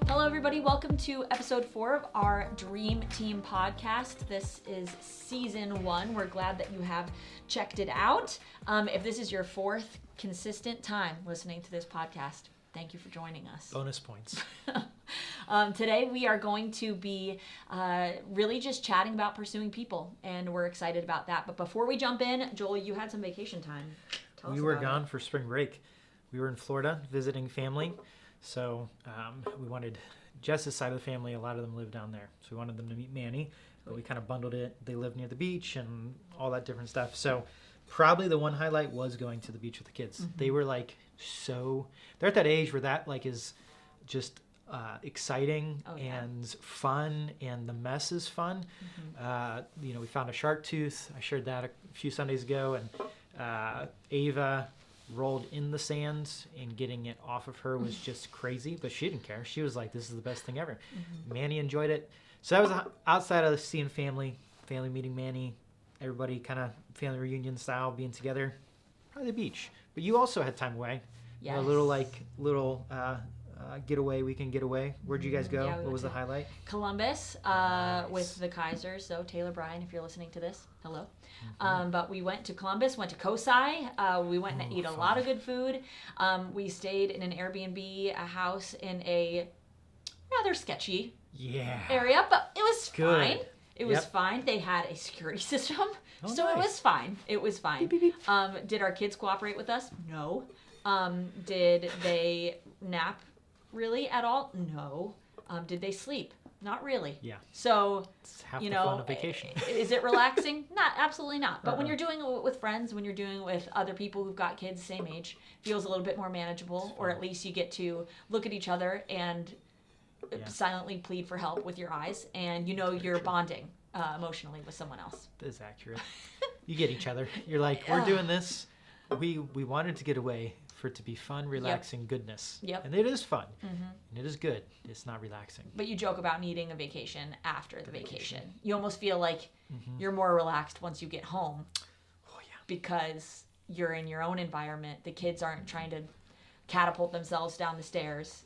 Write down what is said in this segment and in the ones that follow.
Hello, everybody. Welcome to episode 4 of our Dream Team podcast. This is season 1. We're glad that you have checked it out. If this is your 4th consistent time listening to this podcast, thank you for joining us. Bonus points. Today we are going to be really just chatting about pursuing people, and we're excited about that. But before we jump in, Joel, you had some vacation time. Tell us We were about gone it. for spring break. We were in Florida visiting family. So we wanted Jess's side of the family. A lot of them live down there. So we wanted them to meet Manny. But we kind of bundled it. They live near the beach and all that different stuff. So probably the one highlight was going to the beach with the kids. Mm-hmm. They were they're at that age where that is just exciting and fun, and the mess is fun. Mm-hmm. We found a shark tooth. I shared that a few Sundays ago, and Ava rolled in the sand, and getting it off of her was just crazy, but she didn't care. She was like, this is the best thing ever. Mm-hmm. Manny enjoyed it. So that was outside of seeing family meeting Manny, everybody kind of family reunion style, being together, probably the beach. But you also had time away. Yes. A little weekend getaway. Where'd you guys go? Yeah, what was the highlight? Columbus Nice. with the Kaisers. So Taylor Bryan, if you're listening to this, hello. But we went to Columbus, went to Kosai. We went and ate a lot of good food. We stayed in an Airbnb, a house in a rather sketchy area, but it was Good. fine. It was Yep. fine. They had a security system, Oh, so it nice. was fine. It was fine. Beep, beep, Did our kids cooperate with us? No. Did they nap really at all? No. Did they sleep? Not really. Yeah. So, It's half you the know, fun of vacation. is it relaxing? Not, absolutely not. But when Uh-uh. you're doing it with friends, when you're doing it with other people who've got kids same age, feels a little bit more manageable, or at least you get to look at each other and silently plead for help with your eyes, and you're bonding emotionally with someone else. That is accurate. You get each other. You're like, we're doing this. We wanted to get away for it to be fun, relaxing goodness. Yep. And it is fun. And it is good. It's not relaxing. But you joke about needing a vacation after the vacation. You almost feel like you're more relaxed once you get home. Oh, yeah. Because you're in your own environment. The kids aren't trying to catapult themselves down the stairs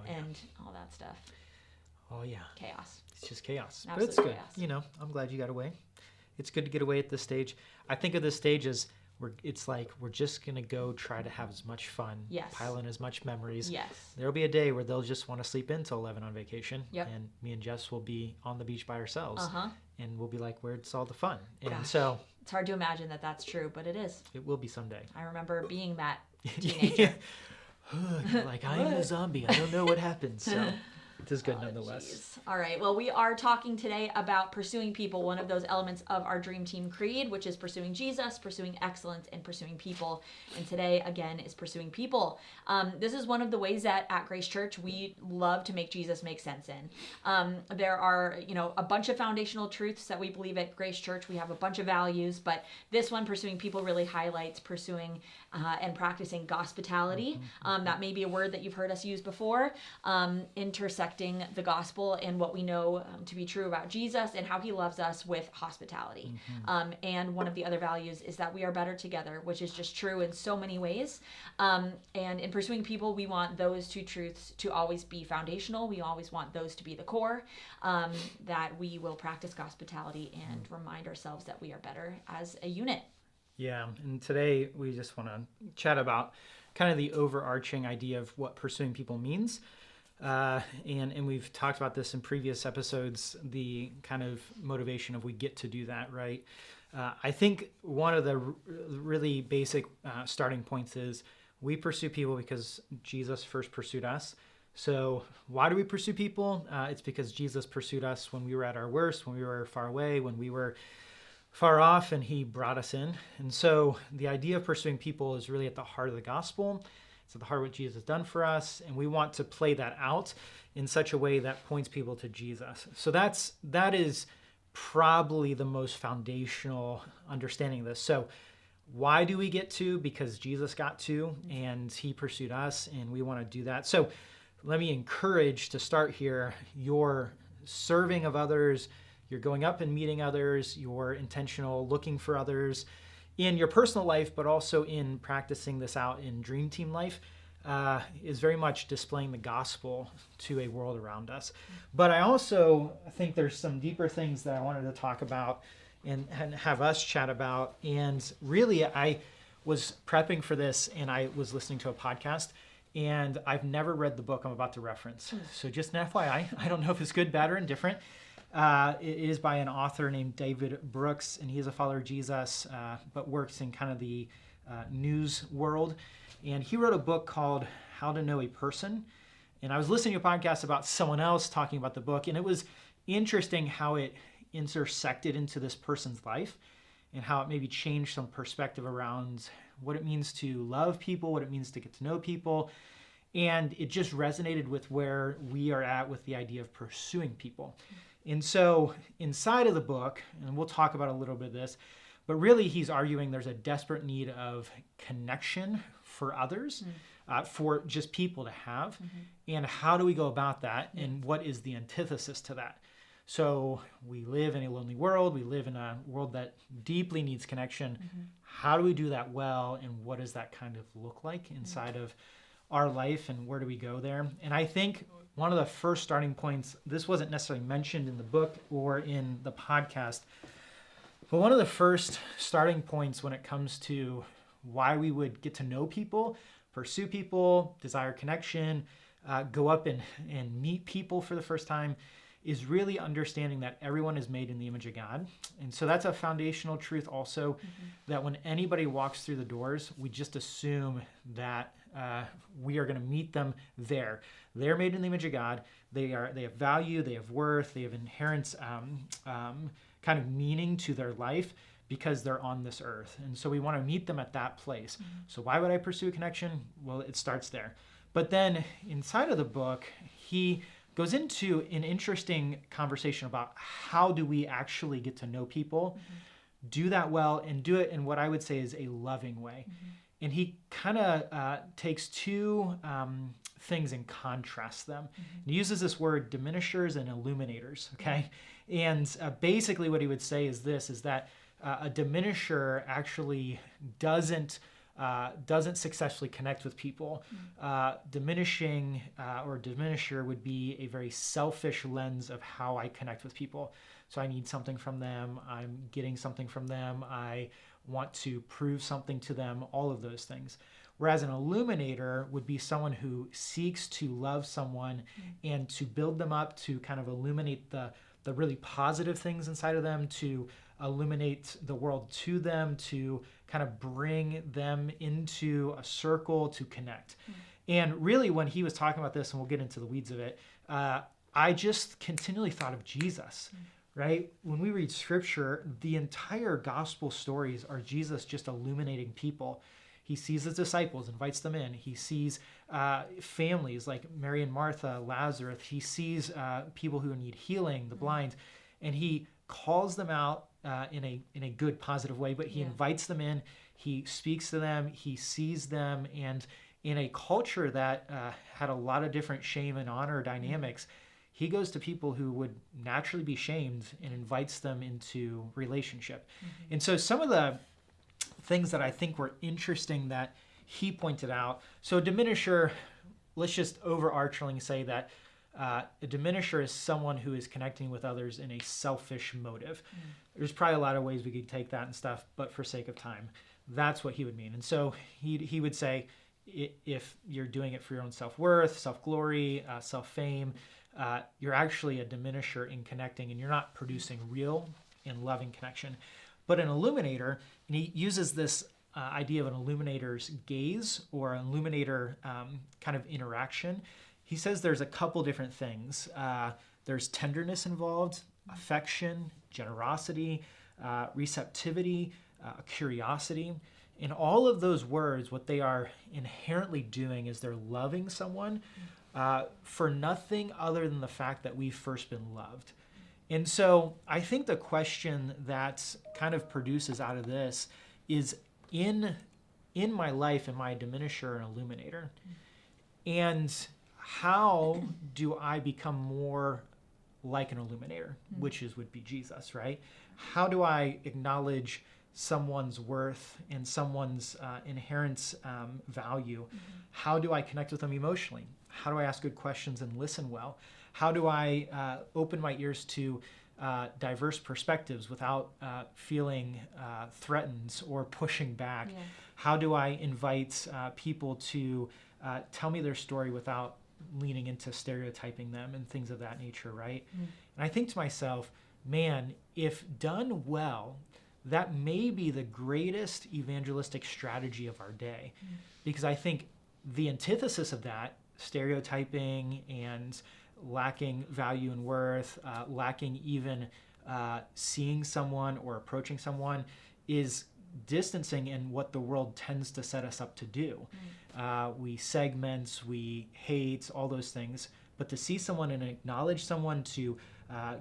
and all that stuff. Oh, yeah. Chaos. It's just chaos. Absolute But it's good. chaos. I'm glad you got away. It's good to get away at this stage. I think of this stage as we're just going to go try to have as much fun, Yes. pile in as much memories. Yes. There'll be a day where they'll just want to sleep in till 11 on vacation. Yep. And me and Jess will be on the beach by ourselves. Uh-huh. And we'll be like, where's all the fun? And Gosh. so It's hard to imagine that that's true, but it is. it will be someday. I remember being that teenager. You're like, I am a zombie. I don't know what happened. So it is good nonetheless. Jeez. All right. Well, we are talking today about pursuing people, one of those elements of our Dream Team Creed, which is pursuing Jesus, pursuing excellence, and pursuing people. And today, again, is pursuing people. This is one of the ways that at Grace Church we love to make Jesus make sense in. There are, a bunch of foundational truths that we believe at Grace Church. We have a bunch of values, but this one, pursuing people, really highlights pursuing and practicing hospitality. That may be a word that you've heard us use before. Intersecting the gospel and what we know to be true about Jesus and how he loves us with hospitality. And one of the other values is that we are better together, which is just true in so many ways. And in pursuing people, we want those two truths to always be foundational. We always want those to be the core, that we will practice hospitality and remind ourselves that we are better as a unit. Yeah, and today we just want to chat about kind of the overarching idea of what pursuing people means. And we've talked about this in previous episodes, the kind of motivation of we get to do that, right? I think one of the really basic starting points is we pursue people because Jesus first pursued us. So why do we pursue people? It's because Jesus pursued us when we were at our worst, when we were far away, when we were far off, and he brought us in. And so the idea of pursuing people is really at the heart of the gospel. It's at the heart of what Jesus has done for us, and we want to play that out in such a way that points people to Jesus. So that is probably the most foundational understanding of this. So why do we get to? Because Jesus got to, and he pursued us, and we want to do that. So let me encourage to start here your serving of others, you're going up and meeting others, you're intentional looking for others in your personal life, but also in practicing this out in Dream Team life. is very much displaying the gospel to a world around us. But I also think there's some deeper things that I wanted to talk about and have us chat about. And really, I was prepping for this and I was listening to a podcast, and I've never read the book I'm about to reference. So just an FYI, I don't know if it's good, bad, or indifferent. It is by an author named David Brooks, and he is a follower of Jesus, but works in kind of the news world. And he wrote a book called How to Know a Person. And I was listening to a podcast about someone else talking about the book, and it was interesting how it intersected into this person's life and how it maybe changed some perspective around what it means to love people, what it means to get to know people. And it just resonated with where we are at with the idea of pursuing people. And so inside of the book, and we'll talk about a little bit of this, but really he's arguing there's a desperate need of connection for others, for just people to have. And how do we go about that? And what is the antithesis to that? So we live in a lonely world. We live in a world that deeply needs connection. How do we do that well? And what does that kind of look like inside of our life? And where do we go there? And I think one of the first starting points, this wasn't necessarily mentioned in the book or in the podcast, but one of the first starting points when it comes to why we would get to know people, pursue people, desire connection, go up and meet people for the first time, is really understanding that everyone is made in the image of God. And so that's a foundational truth also, that when anybody walks through the doors, we just assume that we are going to meet them there. They're made in the image of God. They have value, they have worth, they have inherent kind of meaning to their life because they're on this earth. And so we want to meet them at that place. So why would I pursue a connection? Well, it starts there. But then inside of the book, he goes into an interesting conversation about how do we actually get to know people, do that well, and do it in what I would say is a loving way. And he kind of takes two things and contrasts them. He uses this word diminishers and illuminators, okay? And basically what he would say is this, is that a diminisher actually doesn't successfully connect with people. Diminishing or diminisher would be a very selfish lens of how I connect with people. So I need something from them. I'm getting something from them. I want to prove something to them, all of those things. Whereas an illuminator would be someone who seeks to love someone and to build them up, to kind of illuminate the really positive things inside of them, to illuminate the world to them, to kind of bring them into a circle to connect. And really when he was talking about this, and we'll get into the weeds of it, I just continually thought of Jesus, right? When we read scripture, the entire gospel stories are Jesus just illuminating people. He sees his disciples, invites them in. He sees families like Mary and Martha, Lazarus. He sees people who need healing, the blind, and he calls them out in a good, positive way, but he invites them in. He speaks to them. He sees them. And in a culture that had a lot of different shame and honor dynamics, he goes to people who would naturally be shamed and invites them into relationship. And so some of the things that I think were interesting that he pointed out. So a diminisher, let's just overarchingly say that a diminisher is someone who is connecting with others in a selfish motive. There's probably a lot of ways we could take that and stuff, but for sake of time, that's what he would mean. And so he would say, if you're doing it for your own self-worth, self-glory, self-fame, you're actually a diminisher in connecting, and you're not producing real and loving connection. But an illuminator, and he uses this idea of an illuminator's gaze or an illuminator kind of interaction. He says there's a couple different things. There's tenderness involved, affection, generosity, receptivity, curiosity. In all of those words, what they are inherently doing is they're loving someone for nothing other than the fact that we've first been loved. And so I think the question that kind of produces out of this is, in my life, am I a diminisher and illuminator? And how do I become more like an illuminator, which would be Jesus, right? How do I acknowledge someone's worth and someone's inherent value, how do I connect with them emotionally? How do I ask good questions and listen well? How do I open my ears to diverse perspectives without feeling threatened or pushing back? Yeah. How do I invite people to tell me their story without leaning into stereotyping them and things of that nature, right? And I think to myself, man, if done well, that may be the greatest evangelistic strategy of our day. Because I think the antithesis of that, stereotyping and lacking value and worth, lacking even seeing someone or approaching someone, is distancing in what the world tends to set us up to do. We segment, we hate, all those things. But to see someone and acknowledge someone, to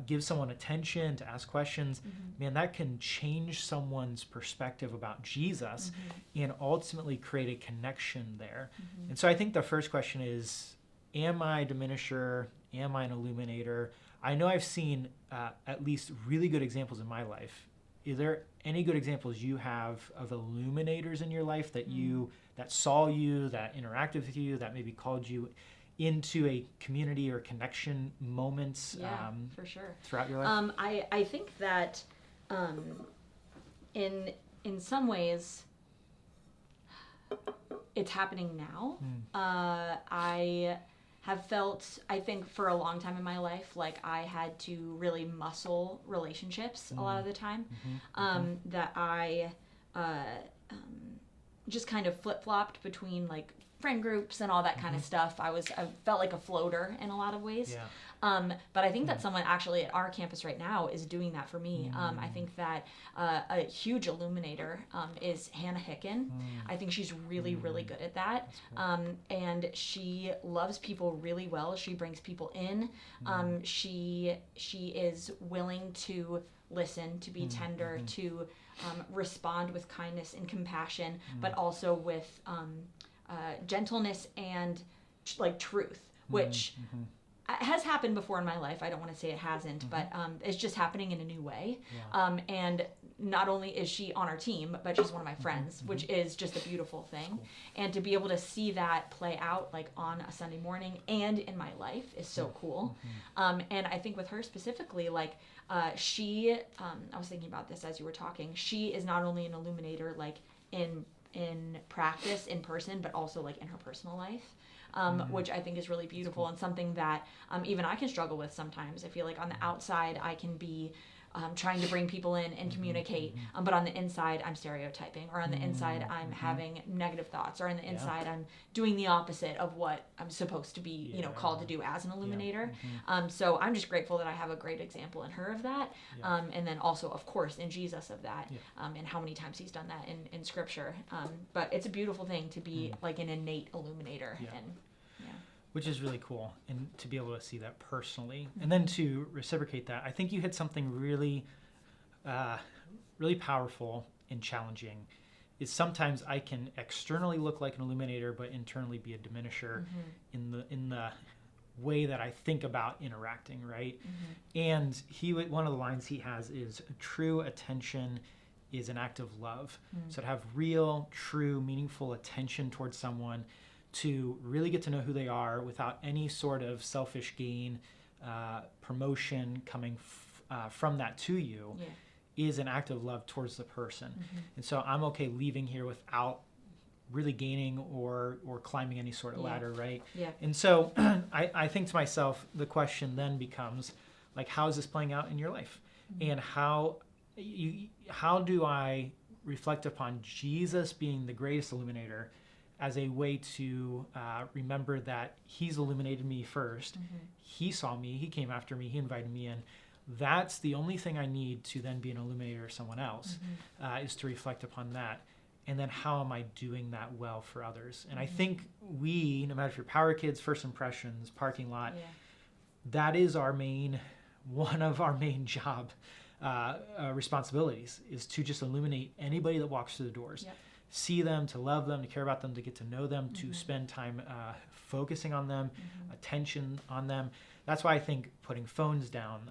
give someone attention, to ask questions, man, that can change someone's perspective about Jesus and ultimately create a connection there. And so I think the first question is, am I a diminisher? Am I an illuminator? I know I've seen at least really good examples in my life. Is there any good examples you have of illuminators in your life that that saw you, that interacted with you, that maybe called you into a community or connection moments for sure throughout your life? I think that in some ways it's happening now. I have felt, I think for a long time in my life, like I had to really muscle relationships a lot of the time, that I just kind of flip-flopped between like friend groups and all that kind of stuff. I felt like a floater in a lot of ways. But I think that someone actually at our campus right now is doing that for me. I think that a huge illuminator is Hannah Hicken. I think she's really, really good at that. And she loves people really well. She brings people in. She is willing to listen, to be tender, to respond with kindness and compassion, but also with gentleness and like truth, which has happened before in my life. I don't want to say it hasn't, but it's just happening in a new way. And not only is she on our team, but she's one of my friends, which is just a beautiful thing. Cool. And to be able to see that play out like on a Sunday morning and in my life is so cool. And I think with her specifically, like she, I was thinking about this as you were talking, she is not only an illuminator like in practice, in person, but also like in her personal life. Which I think is really beautiful and something that even I can struggle with sometimes. I feel like on the outside I can be trying to bring people in and communicate, but on the inside I'm stereotyping, or on the inside I'm having negative thoughts, or on the inside I'm doing the opposite of what I'm supposed to be, called to do as an illuminator. So I'm just grateful that I have a great example in her of that, and then also of course in Jesus of that, and how many times he's done that in scripture. But it's a beautiful thing to be like an innate illuminator. And which is really cool, and to be able to see that personally, and then to reciprocate that. I think you hit something really, really powerful and challenging. Is sometimes I can externally look like an illuminator, but internally be a diminisher in the way that I think about interacting, right? And one of the lines he has is, true attention is an act of love. So to have real, true, meaningful attention towards someone, to really get to know who they are without any sort of selfish gain, promotion coming from that to you, is an act of love towards the person. And so I'm okay leaving here without really gaining or climbing any sort of ladder, right? And so I think to myself, the question then becomes, like, how is this playing out in your life? And how do I reflect upon Jesus being the greatest illuminator as a way to remember that he's illuminated me first. He saw me, he came after me, he invited me in. That's the only thing I need to then be an illuminator of someone else, is to reflect upon that. And then how am I doing that well for others? And I think no matter if you're Power Kids, First Impressions, Parking Lot, that is one of our main job responsibilities, is to just illuminate anybody that walks through the doors. See them, to love them, to care about them, to get to know them, to spend time focusing on them, attention on them. That's why I think putting phones down,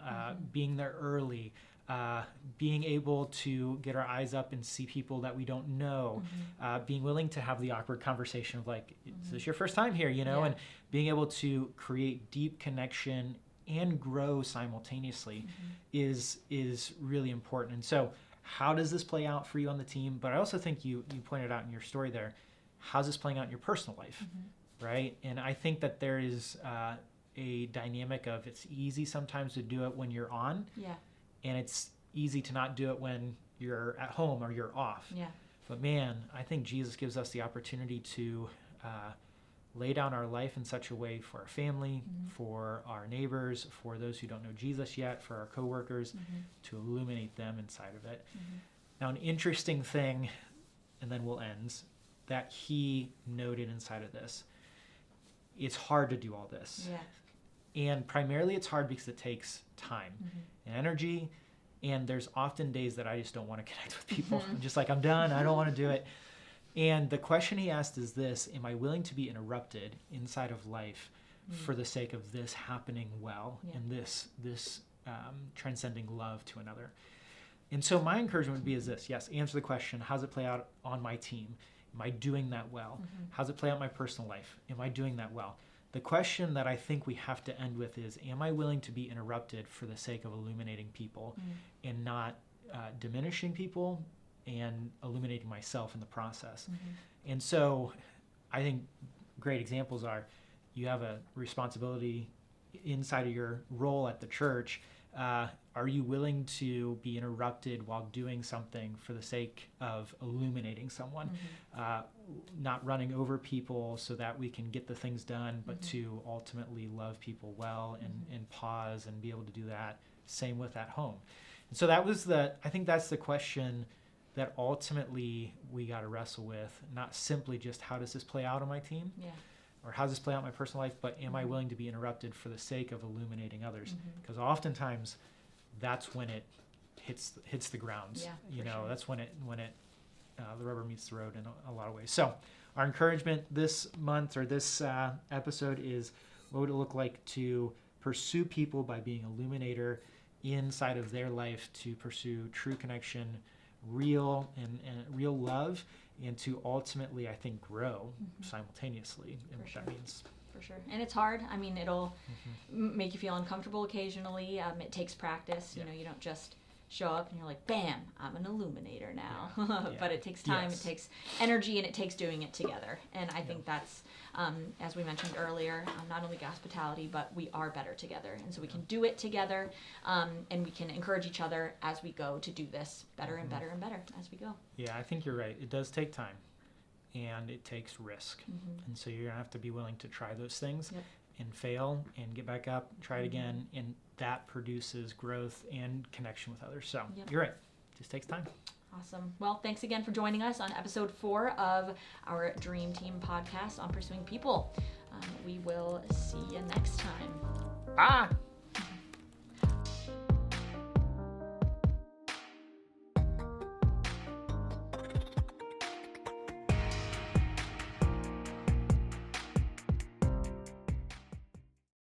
being there early, being able to get our eyes up and see people that we don't know, being willing to have the awkward conversation of like, is this your first time here, and being able to create deep connection and grow simultaneously is really important. And so how does this play out for you on the team? But I also think you pointed out in your story there, how's this playing out in your personal life, right? And I think that there is a dynamic of it's easy sometimes to do it when you're on, and it's easy to not do it when you're at home or you're off. But man, I think Jesus gives us the opportunity to lay down our life in such a way for our family, for our neighbors, for those who don't know Jesus yet, for our coworkers, to illuminate them inside of it. Now, an interesting thing, and then we'll end, that he noted inside of this, it's hard to do all this. And primarily it's hard because it takes time and energy, and there's often days that I just don't want to connect with people. I'm just like, I'm done, I don't want to do it. And the question he asked is this: am I willing to be interrupted inside of life for the sake of this happening well and this transcending love to another? And so my encouragement would be is this: yes, answer the question, how's it play out on my team? Am I doing that well? How's it play out in my personal life? Am I doing that well? The question that I think we have to end with is, am I willing to be interrupted for the sake of illuminating people and not diminishing people and illuminating myself in the process? And so I think great examples are, you have a responsibility inside of your role at the church. Are you willing to be interrupted while doing something for the sake of illuminating someone? Not running over people so that we can get the things done, but to ultimately love people well and pause and be able to do that. Same with at home. And so I think that's the question that ultimately we got to wrestle with, not simply just how does this play out on my team? Or how does this play out in my personal life, but am I willing to be interrupted for the sake of illuminating others? Because oftentimes that's when it hits the ground. That's when the rubber meets the road in a lot of ways. So our encouragement this month or this episode is, what would it look like to pursue people by being an illuminator inside of their life, to pursue true connection, real and real love, and to ultimately, I think, grow simultaneously in what that means. For sure. And it's hard. I mean, it'll make you feel uncomfortable occasionally. It takes practice. You know, you don't just show up and you're like, bam, I'm an illuminator now. But it takes time, it takes energy, and it takes doing it together. And I think that's, as we mentioned earlier, not only hospitality, but we are better together. And so we can do it together, and we can encourage each other as we go to do this better and better and better as we go. Yeah, I think you're right. It does take time, and it takes risk. And so you're going to have to be willing to try those things and fail and get back up, try it again, and that produces growth and connection with others. So you're right. It just takes time. Awesome. Well, thanks again for joining us on episode 4 of our Dream Team podcast on Pursuing People. We will see you next time. Bye.